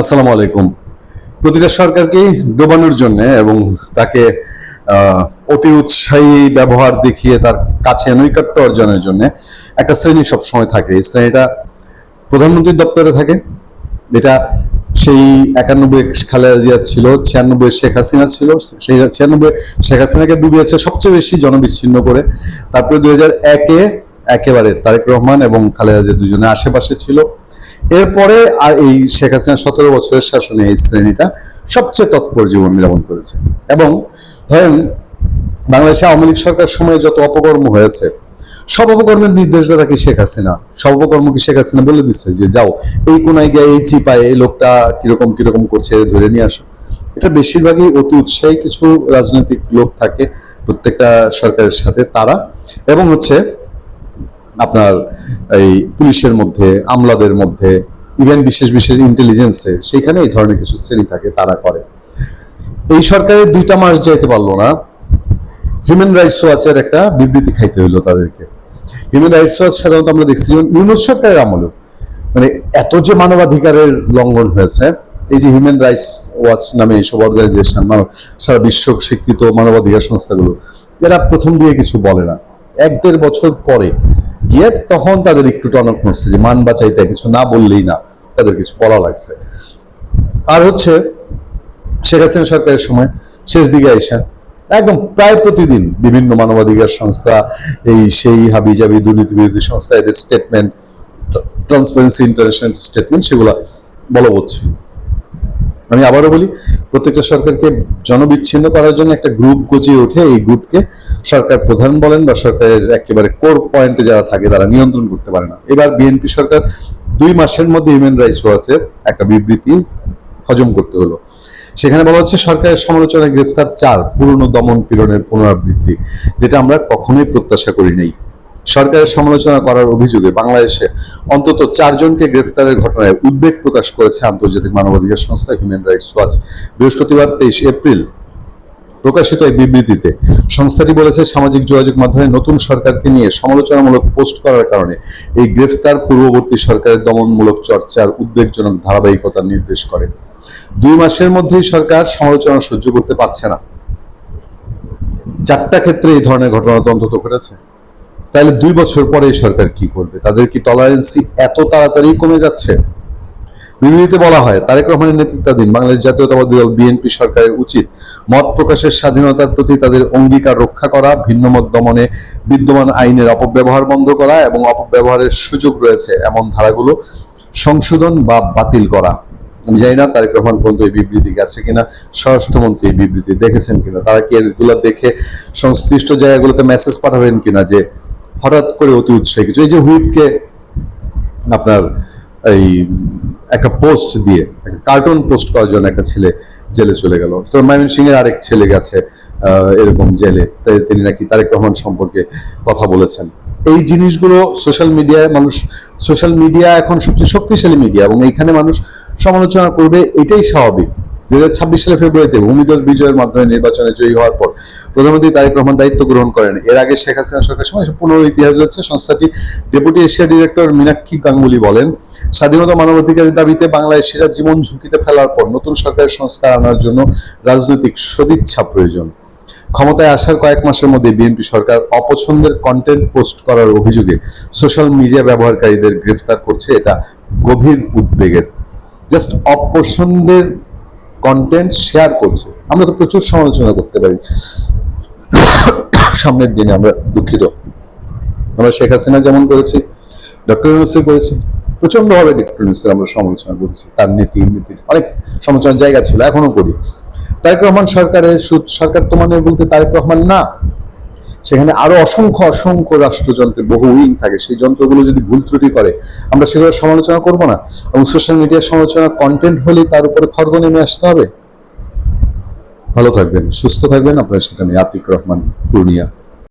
আসসালামু আলাইকুম। প্রতিটা সরকারকে ডোবানোর জন্য এবং তাকে অতি উৎসাহী ব্যবহার দেখিয়ে তার কাছে নৈকট্য অর্জনের জন্য একটা শ্রেণী সবসময় থাকে। এই শ্রেণীটা প্রধানমন্ত্রীর দপ্তরে থাকে। এটা সেই 91 খালেদা জিয়া ছিল, 96 শেখ হাসিনা ছিল। সেই 96 শেখ হাসিনাকে ডুবিয়েছে সবচেয়ে বেশি জনবিচ্ছিন্ন করে। তারপরে 2001-এ একেবারে তারেক রহমান এবং খালেদা জিয়া দুজনে আশেপাশে ছিল। এরপরে আর এই শেখ হাসিনা 17 বছরের শাসনে এই শ্রেণীটা সবচেয়ে তৎপর জীবন যাপন করেছে। এবং ধরেন বাংলাদেশে আওয়ামী লীগ সরকার সময়ে যত অপকর্ম হয়েছে, সব অপকর্মের নির্দেশদাতা কি শেখ হাসিনা? সব অপকর্ম কি শেখ হাসিনা বলে দিচ্ছে যে যাও এই কোনায় গিয়ে এই চিপায় এই লোকটা কিরকম কিরকম করছে ধরে নিয়ে আসো? এটা বেশিরভাগই অতি উৎসাহী কিছু রাজনৈতিক লোক থাকে প্রত্যেকটা সরকারের সাথে, তারা এবং আপনার এই পুলিশের মধ্যে, আমলাদের মধ্যে, ইভেন বিশেষ বিশেষ ইন্টেলিজেন্সে, সেখানে এই ধরনের কিছু শ্রেণী থাকে, তারা করে। এই সরকারের 2টা মাস যাইতে পারলো না, হিউম্যান রাইটস ওয়াচের একটা বিবৃতি খাইতে হইলো তাদেরকে। হিউম্যান রাইটস ওয়াচ সাধারণত আমরা দেখছি যেমন ইউনূস সরকারের আমলেও মানে এত যে মানবাধিকারের লঙ্ঘন হয়েছে, এই যে হিউম্যান রাইটস ওয়াচ নামে এইসব অর্গানাইজেশন, সারা বিশ্ব স্বীকৃত মানবাধিকার সংস্থাগুলো, এরা প্রথম দিয়ে কিছু বলে না। 1-1.5 বছর পরে গিয়ে তখন তাদের একটু টনক নড়ছে যে মান বাঁচাইতে কিছু না বললেই না, তাদের কিছু বলা লাগছে। আর শেখ হাসিনা সরকারের সময় শেষ দিকে আইসা একদম প্রায় প্রতিদিন বিভিন্ন মানবাধিকার সংস্থা, এই সেই হাবিজাবি দুর্নীতি বিরোধী সংস্থা, এদের স্টেটমেন্ট, ট্রান্সপারেন্সি ইন্টারন্যাশনাল স্টেটমেন্ট, সেগুলা বলবৎ ছিল। আমি আবারও বলি, প্রত্যেকটা সরকারকে জনবিচ্ছিন্ন করার জন্য একটা গ্রুপ গজিয়ে ওঠে। এই গ্রুপকে সরকার প্রধান বলেন বা সরকারের একেবারে কোর পয়েন্টে যারা থাকে তারা নিয়ন্ত্রণ করতে পারে না। এবার বিএনপি সরকার 2 মাসের মধ্যে হিউম্যান রাইটস ওয়াচের একটা বিবৃতি হজম করতে হলো। সেখানে বলা হচ্ছে সরকারের সমালোচনায় গ্রেফতার 4 পুরনো দমন পীড়নের পুনরাবৃত্তি, যেটা আমরা কখনোই প্রত্যাশা করি নাই। সরকারের সমালোচনা করার অভিযোগে বাংলাদেশে অন্তত 4 জনকে গ্রেফতারের ঘটনায় উদ্বেগ প্রকাশ করেছে আন্তর্জাতিক মানবাধিকার সংস্থা হিউম্যান রাইটস ওয়াচ। বৃহস্পতিবার 23 এপ্রিল প্রকাশিত এই বিবৃতিতে সংস্থাটি বলেছে, সামাজিক যোগাযোগ মাধ্যমে নতুন সরকারকে নিয়ে সমালোচনামূলক পোস্ট করার কারণে এই গ্রেফতার পূর্ববর্তী সরকারের দমনমূলক চর্চার উদ্বেগজনক ধারাবাহিকতা নির্দেশ করে। 2 মাসের মধ্যেই সরকার সমালোচনা সহ্য করতে পারছে না। 4টা ক্ষেত্রে এই ধরনের ঘটনা অন্তত ঘটেছে। তাহলে 2 বছর পরে এই সরকার কি করবে? তাদের কি টলারেন্সি এত তাড়াতাড়ি কমে যাচ্ছে? বিবৃতিতে বলা হয়, তারেক রহমানের নেতৃত্বাধীন বাংলাদেশ জাতীয়তাবাদী দল বিএনপি সরকারের উচিত মত প্রকাশের স্বাধীনতার প্রতি তাদের অঙ্গীকার রক্ষা করা, ভিন্নমত দমনে বিদ্যমান আইনের অপব্যবহার বন্ধ করা এবং অপব্যবহারের সুযোগ রয়েছে এমন ধারাগুলো সংশোধন বা বাতিল করা। আমি জানি না তারেক রহমান পর্যন্ত এই বিবৃতি গেছে কিনা, স্বরাষ্ট্রমন্ত্রী এই বিবৃতি দেখেছেন কিনা, তারা কি এগুলো দেখে সংশ্লিষ্ট জায়গাগুলোতে মেসেজ পাঠাবেন কিনা যে হঠাৎ করে অতি উৎসাহী কিছু। এই যে হুইপকে আপনার এই একটা পোস্ট দিয়ে, একটা কার্টুন পোস্ট করার জন্য একটা ছেলে জেলে চলে গেল, তো ময়মনসিংহের আরেক ছেলে গেছে এরকম জেলে, তিনি নাকি তারেক রহমান সম্পর্কে কথা বলেছেন। এই জিনিসগুলো সোশ্যাল মিডিয়া এখন সবচেয়ে শক্তিশালী মিডিয়া এবং এইখানে মানুষ সমালোচনা করবে, এটাই স্বাভাবিক। 2026 সালের ফেব্রুয়ারিতে ভূমিধস বিজয়ের মাধ্যমে নির্বাচনে জয়ী হওয়ার পর প্রধানমন্ত্রী তারেক রহমান দায়িত্ব গ্রহণ করেন। এর আগে শেখ হাসিনা সরকারের সময় পুনর ইতিহাস রয়েছে। সংস্থাটি deputy Asia director Meenakshi Ganguly বলেন, স্বাধীনতা মানবাধিকারের দাবিতে বাংলাদেশিরা জীবন ঝুঁকিতে ফেলার পর নতুন সরকারের সংস্কার আনার জন্য রাজনৈতিক সদিচ্ছা প্রয়োজন। ক্ষমতায় আসার কয়েক মাসের মধ্যে বিএনপি সরকার অপছন্দের কন্টেন্ট পোস্ট করার অভিযোগে সোশ্যাল মিডিয়া ব্যবহারকারীদের গ্রেফতার করছে। এটা গভীর উদ্বেগের। জাস্ট অপছন্দের কন্টেন্ট শেয়ার করছে। আমরা তো প্রচুর সমালোচনা করতে পারি। সামনের দিনে আমরা দুঃখিত, আমরা শেখ হাসিনা যেমন করেছি, ডক্টর ইউনূসের করেছি, প্রচন্ড ভাবে ডক্টর ইউনূসের আমরা সমালোচনা করেছি। তার নীতির অনেক সমালোচনার জায়গা ছিল, এখনো করি। তারেক রহমান সরকার তো মানে বলতে তারেক রহমান না, সেখানে আরো অসংখ্য রাষ্ট্রযন্ত্রের বহু উইং থাকে। সেই যন্ত্রগুলো যদি ভুল ত্রুটি করে, আমরা সেগুলো সমালোচনা করবো না? এবং সোশ্যাল মিডিয়ার সমালোচনা কন্টেন্ট হলে তার উপরে খড়গ নেমে আসতে হবে। ভালো থাকবেন, সুস্থ থাকবেন। আপনার সাথে আমি আতিক রহমান, পূর্ণিয়া।